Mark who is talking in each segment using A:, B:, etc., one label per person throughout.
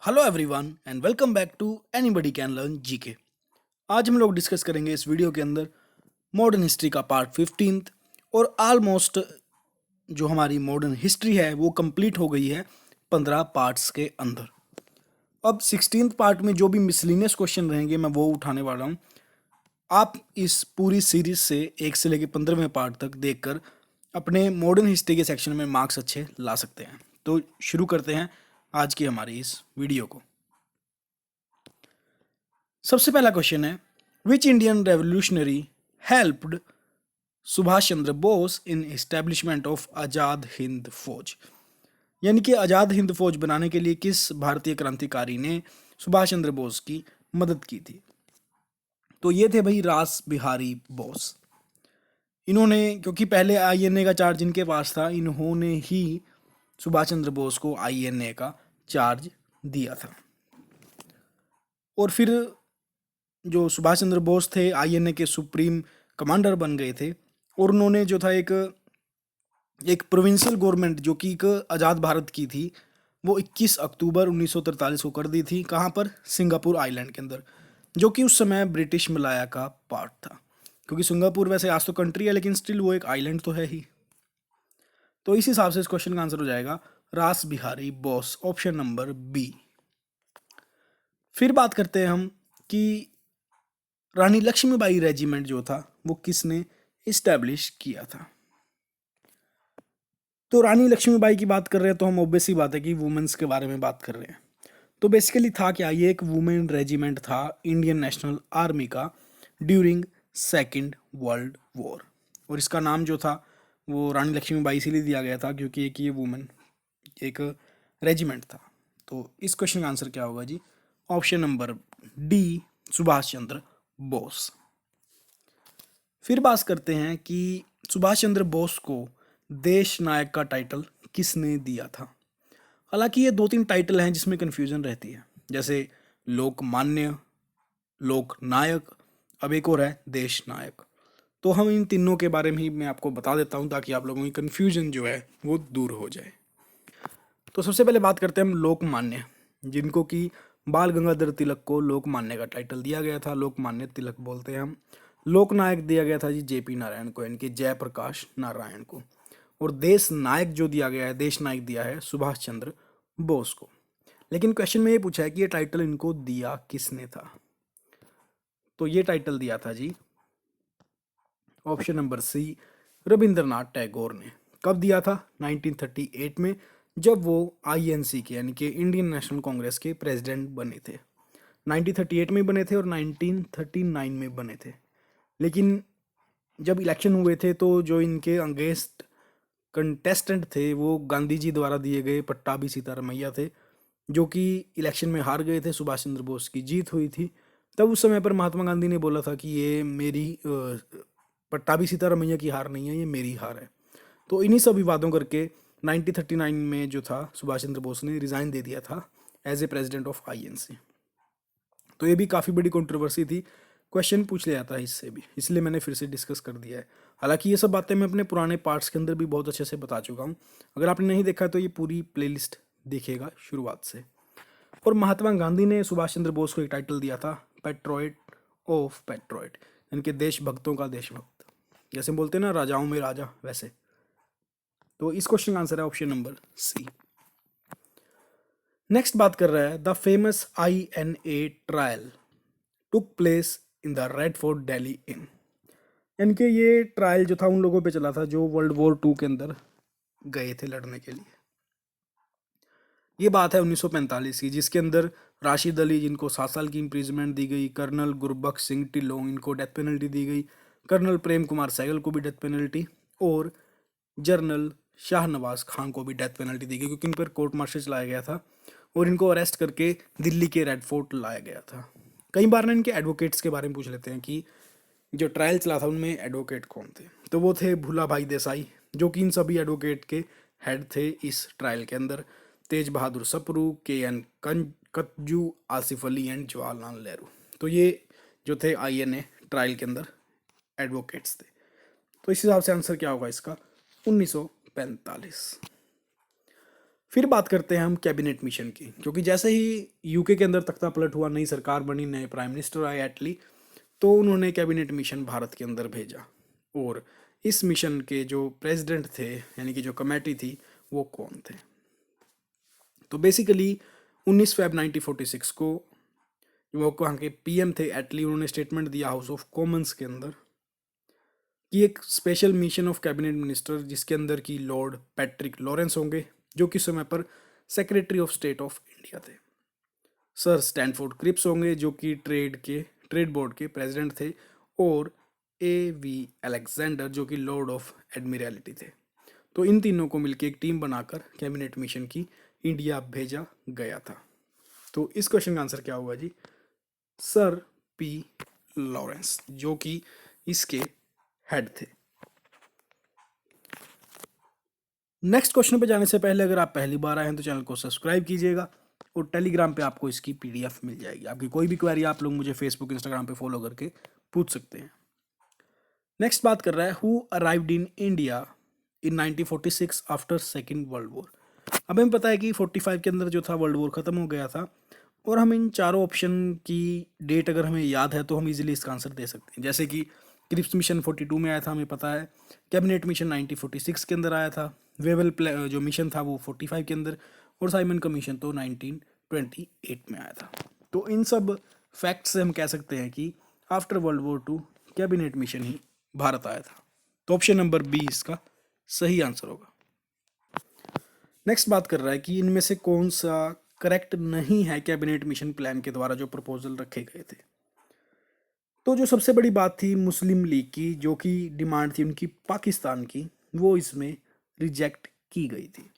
A: Hello everyone and welcome back to anybody can learn GK. आज हम लोग discuss करेंगे इस वीडियो के अंदर मॉडर्न हिस्ट्री का पार्ट 15 और ऑलमोस्ट जो हमारी मॉडर्न हिस्ट्री है वो कंप्लीट हो गई है 15 पार्ट्स के अंदर। अब 16th पार्ट में जो भी मिसलिनियस क्वेश्चन रहेंगे मैं वो उठाने वाला हूँ। आप इस पूरी सीरीज से 1 से लेकर 15वें पार्ट तक देखकर अपने मॉडर्न हिस्ट्री के सेक्शन में मार्क्स अच्छे ला सकते हैं। तो शुरू करते हैं आज की हमारी इस वीडियो को। सबसे पहला क्वेश्चन है, which Indian revolutionary helped Subhash Chandra Bose in establishment of Azad Hind Fauj. यानी कि आज़ाद हिंद फौज बनाने के लिए किस भारतीय क्रांतिकारी ने सुभाष चंद्र बोस की मदद की थी। तो ये थे भाई रास बिहारी बोस। इन्होंने, क्योंकि पहले आईएनए का चार्ज इनके पास था, इन्होंने ही सुभाष चंद्र बोस को आईएनए का चार्ज दिया था। और फिर जो सुभाष चंद्र बोस थे आईएनए के सुप्रीम कमांडर बन गए थे और उन्होंने जो था एक प्रोविंशियल गवर्नमेंट जो कि एक आज़ाद भारत की थी वो 21 अक्टूबर 1943 को कर दी थी। कहाँ पर? सिंगापुर आइलैंड के अंदर, जो कि उस समय ब्रिटिश मलाया का पार्ट था। क्योंकि सिंगापुर वैसे आज तो कंट्री है लेकिन स्टिल वो एक आइलैंड तो है ही। तो इस हिसाब से इस क्वेश्चन का आंसर हो जाएगा Ras Bihari Bose, option number B. फिर बात करते हैं हम कि रानी लक्ष्मीबाई रेजिमेंट जो था वो किसने इस्टेब्लिश किया था। तो रानी लक्ष्मीबाई की बात कर रहे हैं तो हम ऑब्वियस ही बात है कि वुमेन्स के बारे में बात कर रहे हैं। तो बेसिकली था क्या, ये एक वुमेन रेजिमेंट था इंडियन नेशनल आर्मी का ड्यूरिंग सेकेंड वर्ल्ड वॉर। और इसका नाम जो था वो रानी लक्ष्मीबाई इसीलिए दिया गया था क्योंकि एक ये वुमेन एक रेजिमेंट था। तो इस क्वेश्चन का आंसर क्या होगा जी? Option number D, Subhash Chandra Bose. फिर बात करते हैं कि सुभाष चंद्र बोस को देश नायक का टाइटल किसने दिया था। हालांकि ये 2-3 टाइटल हैं जिसमें कन्फ्यूजन रहती है, जैसे लोकमान्य, लोक नायक, अब एक और है देश नायक। तो हम इन तीनों के बारे में ही मैं आपको बता देता हूँ ताकि आप लोगों की कन्फ्यूजन जो है वो दूर हो जाए। तो सबसे पहले बात करते हैं हम लोकमान्य, जिनको कि बाल गंगाधर तिलक को लोकमान्य का टाइटल दिया गया था, लोकमान्य तिलक बोलते हैं हम। लोकनायक दिया गया था जी जेपी नारायण को, यानी कि जयप्रकाश नारायण को। और देश नायक जो दिया गया है, देश नायक दिया है सुभाष चंद्र बोस को। लेकिन क्वेश्चन में ये पूछा है कि ये टाइटल इनको दिया किसने था। तो ये टाइटल दिया था जी, option number C, Rabindranath Tagore ने। कब दिया था? 1938 में, जब वो आईएनसी के यानी कि इंडियन नेशनल कांग्रेस के प्रेसिडेंट बने थे। 1938 में बने थे और 1939 में बने थे। लेकिन जब इलेक्शन हुए थे तो जो इनके अगेंस्ट कंटेस्टेंट थे वो गांधी जी द्वारा दिए गए पट्टाभी सीतारमैया थे, जो कि इलेक्शन में हार गए थे। सुभाष चंद्र बोस की जीत हुई थी। तब उस समय पर महात्मा गांधी ने बोला था कि ये मेरी पट्टाभी सीतारमैया की हार नहीं है, ये मेरी हार है। तो इन्हीं सब विवादों करके 1939 में जो था सुभाष चंद्र बोस ने रिज़ाइन दे दिया था as a president of INC. तो ये भी काफ़ी बड़ी कंट्रोवर्सी थी, क्वेश्चन पूछ लिया था इससे भी, इसलिए मैंने फिर से डिस्कस कर दिया है। हालांकि ये सब बातें मैं अपने पुराने पार्ट्स के अंदर भी बहुत अच्छे से बता चुका हूँ। अगर आपने नहीं देखा तो ये पूरी प्लेलिस्ट देखिएगा शुरुआत से। और महात्मा गांधी ने सुभाष चंद्र बोस को एक टाइटल दिया था पेट्रोइट ऑफ पेट्रोइट, यानी कि देशभक्तों का देशभक्त। जैसे बोलते हैं ना राजाओं में राजा, वैसे। तो इस क्वेश्चन का आंसर है ऑप्शन नंबर सी। नेक्स्ट बात कर रहा है the famous INA trial took place in the Red Fort Delhi in. यानी कि ये ट्रायल जो था उन लोगों पे चला था जो वर्ल्ड वॉर 2 के अंदर गए थे लड़ने के लिए। ये बात है 1945 की, जिसके अंदर राशिद अली जिनको 7 साल की इम्प्रिजमेंट दी गई, कर्नल गुरबख्श सिंह ढिल्लों इनको डेथ पेनल्टी दी गई, कर्नल प्रेम कुमार सहगल को भी डेथ पेनल्टी, और जनरल शाहनवाज खान को भी डेथ पेनल्टी दी गई, क्योंकि इन पर कोर्ट मार्शल चलाया गया था और इनको अरेस्ट करके दिल्ली के रेड फोर्ट लाया गया था। कई बार ना इनके एडवोकेट्स के बारे में पूछ लेते हैं कि जो ट्रायल चला था उनमें एडवोकेट कौन थे। तो वो थे भूला भाई देसाई, जो कि इन सभी एडवोकेट के हेड थे इस ट्रायल के अंदर। तेज बहादुर सप्रू, के एन कतजू, आसिफ अली एंड जवाहरलाल नेहरू। तो ये जो थे आईएनए ट्रायल के अंदर एडवोकेट्स थे। तो इस हिसाब से आंसर क्या होगा इसका? 1945। फिर बात करते हैं हम कैबिनेट मिशन की, क्योंकि जैसे ही यूके के अंदर तख्ता पलट हुआ, नई सरकार बनी, नए प्राइम मिनिस्टर आए एटली, तो उन्होंने कैबिनेट मिशन भारत के अंदर भेजा। और इस मिशन के जो प्रेसिडेंट थे, यानी कि जो कमेटी थी, वो कौन थे? तो बेसिकली 19 फेब 1946 को वो वहाँ के पीएम थे एटली, उन्होंने स्टेटमेंट दिया हाउस ऑफ कॉमन्स के अंदर कि एक special mission of cabinet minister, जिसके अंदर की लॉर्ड पैट्रिक लॉरेंस होंगे, जो कि समय पर secretary of state of India थे। सर स्टैनफोर्ड क्रिप्स होंगे, जो कि ट्रेड बोर्ड के प्रेसिडेंट थे। और ए वी अलेक्जेंडर, जो कि लॉर्ड ऑफ एडमिरलिटी थे। तो इन तीनों को मिलकर एक टीम बनाकर कैबिनेट मिशन की इंडिया भेजा गया था। तो इस क्वेश्चन का आंसर क्या होगा जी? सर पी लॉरेंस, जो कि इसके हेड थे। नेक्स्ट क्वेश्चन पे जाने से पहले अगर आप पहली बार आए हैं तो चैनल को सब्सक्राइब कीजिएगा, और टेलीग्राम पे आपको इसकी पीडीएफ मिल जाएगी। आपकी कोई भी क्वेरी आप लोग मुझे फेसबुक इंस्टाग्राम पे फॉलो करके पूछ सकते हैं। नेक्स्ट बात कर रहा है, who arrived in India in 1946 after second world war. अब हमें पता है कि 45 के अंदर जो था वर्ल्ड वॉर खत्म हो गया था, और हम इन चारों ऑप्शन की डेट अगर हमें याद है तो हम इजीली इसका आंसर दे सकते हैं। जैसे कि क्रिप्स मिशन 42 में आया था, हमें पता है। कैबिनेट मिशन 1946 के अंदर आया था। वेवल जो मिशन था वो 45 के अंदर, और साइमन का मिशन तो 1928 में आया था। तो इन सब फैक्ट से हम कह सकते हैं कि after World War Two Cabinet Mission ही भारत आया था। तो ऑप्शन नंबर बी इसका सही आंसर होगा। नेक्स्ट बात कर रहा है कि इनमें से कौन सा करेक्ट नहीं है कैबिनेट मिशन प्लान के द्वारा जो प्रपोजल रखे गए थे। तो जो सबसे बड़ी बात थी मुस्लिम लीग की, जो कि डिमांड थी उनकी पाकिस्तान की, वो इसमें रिजेक्ट की गई थी।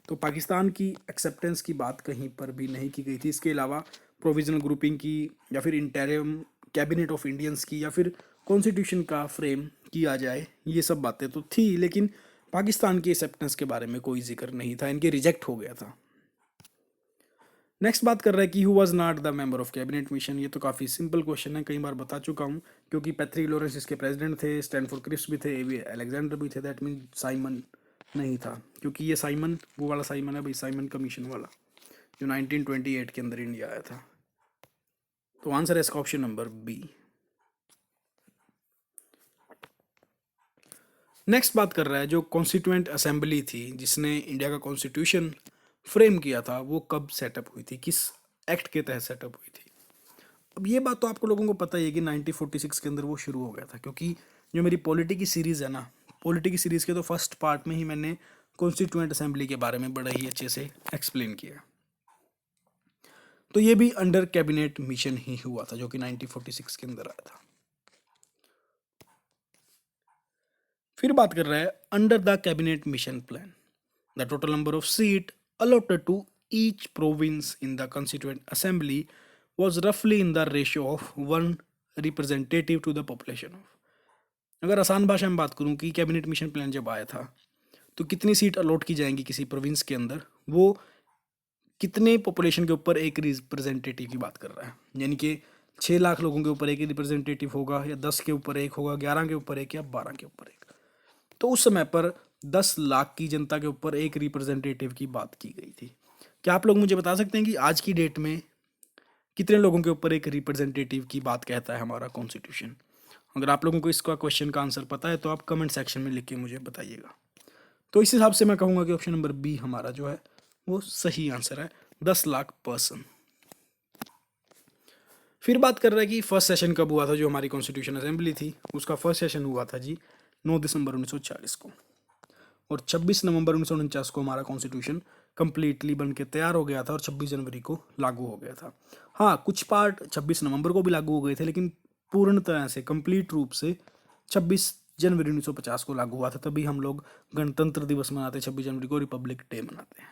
A: तो पाकिस्तान की एक्सेप्टेंस की बात कहीं पर भी नहीं की गई थी। इसके अलावा प्रोविजनल ग्रुपिंग की, या फिर इंटरिम कैबिनेट ऑफ इंडियंस की, या फिर कॉन्स्टिट्यूशन का फ्रेम किया जाए, ये सब बातें तो थी, लेकिन पाकिस्तान की एक्सेप्टेंस के बारे में कोई जिक्र नहीं था, इनके रिजेक्ट हो गया था। नेक्स्ट बात कर रहा है कि who was not the member of cabinet mission. ये तो काफ़ी सिंपल क्वेश्चन है, कई बार बता चुका हूँ, क्योंकि पैट्रिक लॉरेंस इसके प्रेसिडेंट थे, स्टैनफोर्ड क्रिप्स भी थे, एवी अलेक्जेंडर भी थे। दैट मीन साइमन नहीं था, क्योंकि ये साइमन वो वाला साइमन है भाई, साइमन कमीशन वाला, जो 1928 के अंदर इंडिया आया था। तो आंसर है इसका ऑप्शन नंबर बी। नेक्स्ट बात कर रहा है, जो कॉन्स्टिट्यूएंट असेंबली थी जिसने इंडिया का कॉन्स्टिट्यूशन फ्रेम किया था, वो कब सेटअप हुई थी, किस एक्ट के तहत सेटअप हुई थी। अब ये बात तो आपको लोगों को पता ही है कि 1946 के अंदर वो शुरू हो गया था, क्योंकि जो मेरी पॉलिटी की सीरीज़ है ना, पॉलिटी की सीरीज़ के तो फर्स्ट पार्ट में ही मैंने कॉन्स्टिट्यूएंट असेंबली के बारे में बड़ा ही अच्छे से एक्सप्लेन किया। तो ये भी अंडर कैबिनेट मिशन ही हुआ था, जो कि 1946 के अंदर आया था। फिर बात कर रहा है, under the cabinet mission plan the total number of seat allotted to each province in the constituent assembly was roughly in the ratio of 1 representative to the population of। अगर आसान भाषा में बात करूं कि कैबिनेट मिशन प्लान जब आया था तो कितनी सीट अलॉट की जाएंगी किसी प्रोविंस के अंदर, वो कितने पॉपुलेशन के ऊपर एक रिप्रेजेंटेटिव की बात कर रहा है। यानी कि 6 लाख लोगों के ऊपर एक रिप्रेजेंटेटिव होगा, या 10 के ऊपर एक होगा, 11 के ऊपर एक, या 12 के ऊपर एक। तो उस समय पर 10 लाख की जनता के ऊपर एक रिप्रेजेंटेटिव की बात की गई थी। क्या आप लोग मुझे बता सकते हैं कि आज की डेट में कितने लोगों के ऊपर एक रिप्रेजेंटेटिव की बात कहता है हमारा कॉन्स्टिट्यूशन? अगर आप लोगों को इसका क्वेश्चन का आंसर पता है तो आप कमेंट सेक्शन में लिख के मुझे बताइएगा। तो इस हिसाब से मैं कहूँगा कि ऑप्शन नंबर बी हमारा जो है वो सही आंसर है, 10 लाख पर्सन। फिर बात कर रहा है कि फर्स्ट सेशन कब हुआ था, जो हमारी कॉन्स्टिट्यूशन असेंबली थी उसका फर्स्ट सेशन हुआ था जी 9 दिसंबर 1940 को, और 26 नवंबर 1949 को हमारा कॉन्स्टिट्यूशन कंप्लीटली बन के तैयार हो गया था, और 26 जनवरी को लागू हो गया था। हाँ, कुछ पार्ट 26 नवंबर को भी लागू हो गए थे, लेकिन पूर्ण तरह से कंप्लीट रूप से 26 जनवरी 1950 को लागू हुआ था। तभी हम लोग गणतंत्र दिवस मनाते हैं 26 जनवरी को, रिपब्लिक डे मनाते हैं।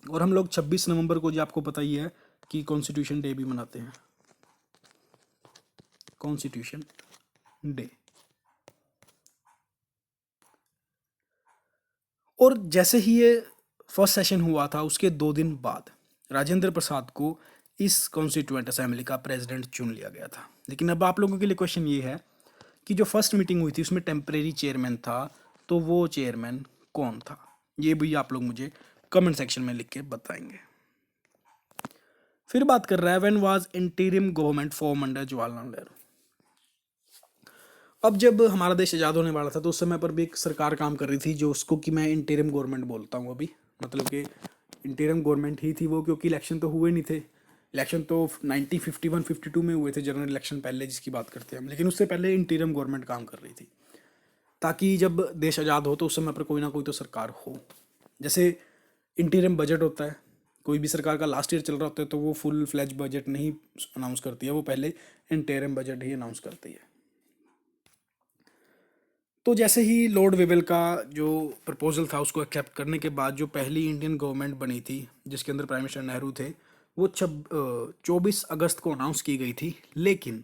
A: और हम लोग 26 नवंबर को, जो आपको पता ही है कि कॉन्स्टिट्यूशन डे भी मनाते हैं, कॉन्स्टिट्यूशन डे। और जैसे ही ये फर्स्ट सेशन हुआ था उसके 2 दिन बाद राजेंद्र प्रसाद को इस कॉन्स्टिट्यूएंट असेंबली का प्रेसिडेंट चुन लिया गया था। लेकिन अब आप लोगों के लिए क्वेश्चन ये है कि जो फर्स्ट मीटिंग हुई थी उसमें टेम्परेरी चेयरमैन था, तो वो चेयरमैन कौन था? ये भी आप लोग मुझे कमेंट सेक्शन में लिख के बताएंगे। फिर बात कर रहा है when was इंटीरियम government form under Jawaharlal Nehru. अब जब हमारा देश आज़ाद होने वाला था तो उस समय पर भी एक सरकार काम कर रही थी जो उसको कि मैं इंटीरियम गवर्नमेंट बोलता हूँ अभी, मतलब कि इंटीरियम गवर्नमेंट ही थी वो, क्योंकि इलेक्शन तो हुए नहीं थे। इलेक्शन तो 1951-52 में हुए थे, जनरल इलेक्शन पहले जिसकी बात करते हैं हम, लेकिन उससे पहले इंटीरियम गवर्नमेंट काम कर रही थी ताकि जब देश आज़ाद हो तो उस समय पर कोई ना कोई तो सरकार हो। जैसे इंटीरियम बजट होता है, कोई भी सरकार का लास्ट ईयर चल रहा होता है तो वो फुल फ्लैज बजट नहीं अनाउंस करती है, वो पहले इंटीरियम बजट ही अनाउंस करती है। तो जैसे ही लॉर्ड वेवेल का जो प्रपोजल था उसको एक्सेप्ट करने के बाद जो पहली इंडियन गवर्नमेंट बनी थी जिसके अंदर प्राइम मिनिस्टर नेहरू थे, वो 24 अगस्त को अनाउंस की गई थी, लेकिन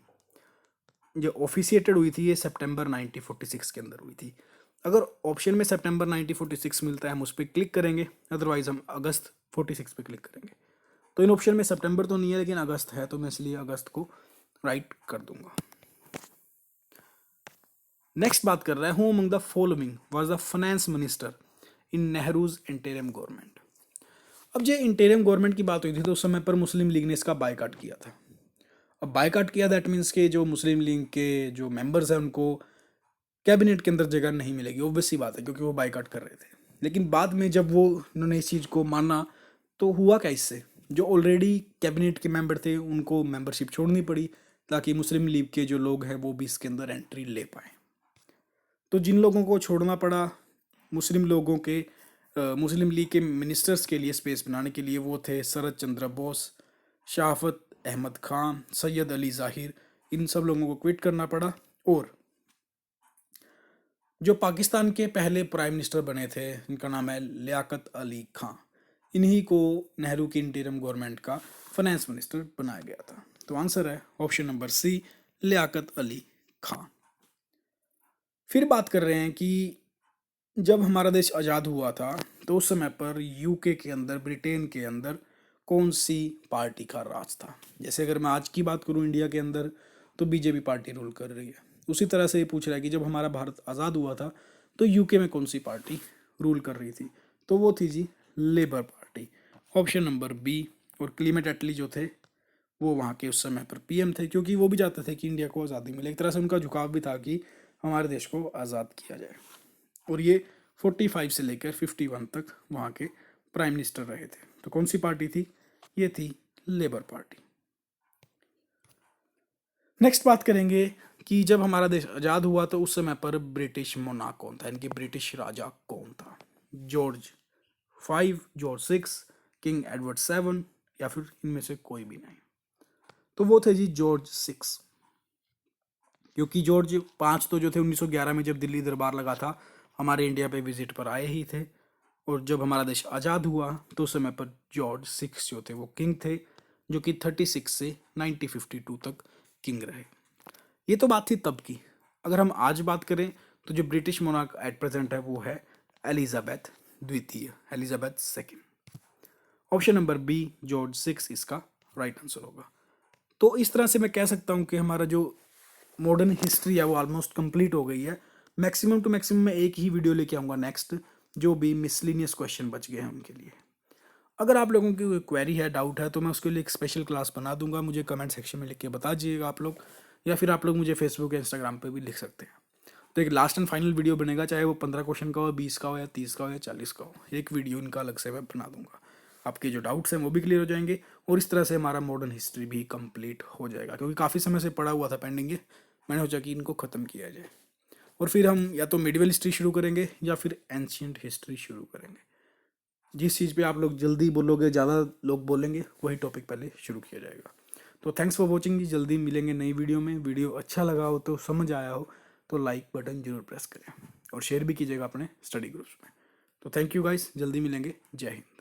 A: जो ऑफिशिएटेड हुई थी ये सितंबर 1946 के अंदर हुई थी। अगर ऑप्शन में सितंबर 1946 मिलता है हम उस पर क्लिक करेंगे, अदरवाइज हम अगस्त 46 पे क्लिक करेंगे। तो इन ऑप्शन में सितंबर तो नहीं है लेकिन अगस्त है, तो मैं इसलिए अगस्त को राइट कर दूंगा। नेक्स्ट बात कर रहा है who among the following was the finance minister in Nehru's इंटीरियम government. अब जो इंटीरियम गवर्नमेंट की बात हुई थी तो उस समय पर मुस्लिम लीग ने इसका बायकॉट किया था। अब बायकॉट किया दैट मीन्स के जो मुस्लिम लीग के जो मेंबर्स हैं उनको कैबिनेट के अंदर जगह नहीं मिलेगी, ऑब्वियस सी बात है क्योंकि वो बायकॉट कर रहे थे। लेकिन बाद में जब वो उन्होंने इस चीज़ को माना तो हुआ क्या, इससे जो ऑलरेडी कैबिनेट के मेंबर थे उनको मेंबरशिप छोड़नी पड़ी ताकि मुस्लिम लीग के जो लोग हैं वो भी इसके अंदर एंट्री ले पाएँ। तो जिन लोगों को छोड़ना पड़ा मुस्लिम लोगों के मुस्लिम लीग के मिनिस्टर्स के लिए स्पेस बनाने के लिए, वो थे शरद चंद्र बोस, शाफत अहमद खान, सैयद अली ज़ाहिर। इन सब लोगों को क्विट करना पड़ा। और जो पाकिस्तान के पहले प्राइम मिनिस्टर बने थे इनका नाम है लियाकत अली खां, इन्हीं को नेहरू की इंटीरियम गवर्नमेंट का फाइनेंस मिनिस्टर बनाया गया था। तो आंसर है option number C, Liaquat Ali Khan. फिर बात कर रहे हैं कि जब हमारा देश आज़ाद हुआ था तो उस समय पर यूके के अंदर, ब्रिटेन के अंदर कौन सी पार्टी का राज था। जैसे अगर मैं आज की बात करूं इंडिया के अंदर तो बीजेपी पार्टी रूल कर रही है, उसी तरह से ये पूछ रहा है कि जब हमारा भारत आज़ाद हुआ था तो यूके में कौन सी पार्टी रूल कर रही थी, तो वो थी जी Labour Party, option number B. और क्लीमेट एटली जो थे वो वहाँ के उस समय पर पीएम थे, क्योंकि वो भी चाहते थे कि इंडिया को आज़ादी मिले। एक तरह से उनका झुकाव भी था कि हमारे देश को आज़ाद किया जाए। और ये 45 से लेकर 51 तक वहाँ के प्राइम मिनिस्टर रहे थे। तो कौन सी पार्टी थी, ये थी लेबर पार्टी। नेक्स्ट बात करेंगे कि जब हमारा देश आज़ाद हुआ तो उस समय पर ब्रिटिश मोनार्क कौन था, इनके ब्रिटिश राजा कौन था। जॉर्ज 5, जॉर्ज 6, किंग एडवर्ड 7 या फिर इनमें से कोई भी नहीं। तो वो थे जी जॉर्ज 6, क्योंकि जॉर्ज 5 तो जो थे 1911 में जब दिल्ली दरबार लगा था हमारे इंडिया पे विजिट पर आए ही थे। और जब हमारा देश आज़ाद हुआ तो उस समय पर जॉर्ज 6 जो थे वो किंग थे, जो कि 36 से 1952 तक किंग रहे। ये तो बात थी तब की। अगर हम आज बात करें तो जो ब्रिटिश मोनार्क एट प्रेजेंट है वो है एलिजाबेथ द्वितीय, Elizabeth second. Option number B George 6 इसका राइट आंसर होगा। तो इस तरह से मैं कह सकता हूँ कि हमारा जो मॉडर्न हिस्ट्री है वो ऑलमोस्ट कंप्लीट हो गई है। मैक्सिमम टू मैक्सिमम मैं एक ही वीडियो लेके आऊँगा नेक्स्ट, जो भी मिसलिनियस क्वेश्चन बच गए हैं उनके लिए। अगर आप लोगों की कोई क्वेरी है, डाउट है, तो मैं उसके लिए एक स्पेशल क्लास बना दूंगा। मुझे कमेंट सेक्शन में लिख के बता दीजिएगा आप लोग, या फिर आप लोग मुझे फेसबुक या इंस्टाग्राम पे भी लिख सकते हैं। तो एक लास्ट एंड फाइनल वीडियो बनेगा, चाहे वो 15 क्वेश्चन का हो, 20 का हो, या 30 का हो, या 40 का हो। एक वीडियो इनका अलग से मैं बना दूंगा, आपके जो डाउट्स हैं वो भी क्लियर हो जाएंगे और इस तरह से हमारा मॉडर्न हिस्ट्री भी कंप्लीट हो जाएगा, क्योंकि काफ़ी समय से पड़ा हुआ था पेंडिंग है। मैंने सोचा कि इनको ख़त्म किया जाए और फिर हम या तो मिडिवल हिस्ट्री शुरू करेंगे या फिर एंशियंट हिस्ट्री शुरू करेंगे। जिस चीज़ पे आप लोग जल्दी बोलोगे, ज़्यादा लोग बोलेंगे, वही टॉपिक पहले शुरू किया जाएगा। तो थैंक्स फॉर वॉचिंग जी, जल्दी मिलेंगे नई वीडियो में। वीडियो अच्छा लगा हो तो, समझ आया हो तो लाइक बटन जरूर प्रेस करें और शेयर भी कीजिएगा अपने स्टडी ग्रुप्स में। तो थैंक यू गाइस, जल्दी मिलेंगे। जय हिंद।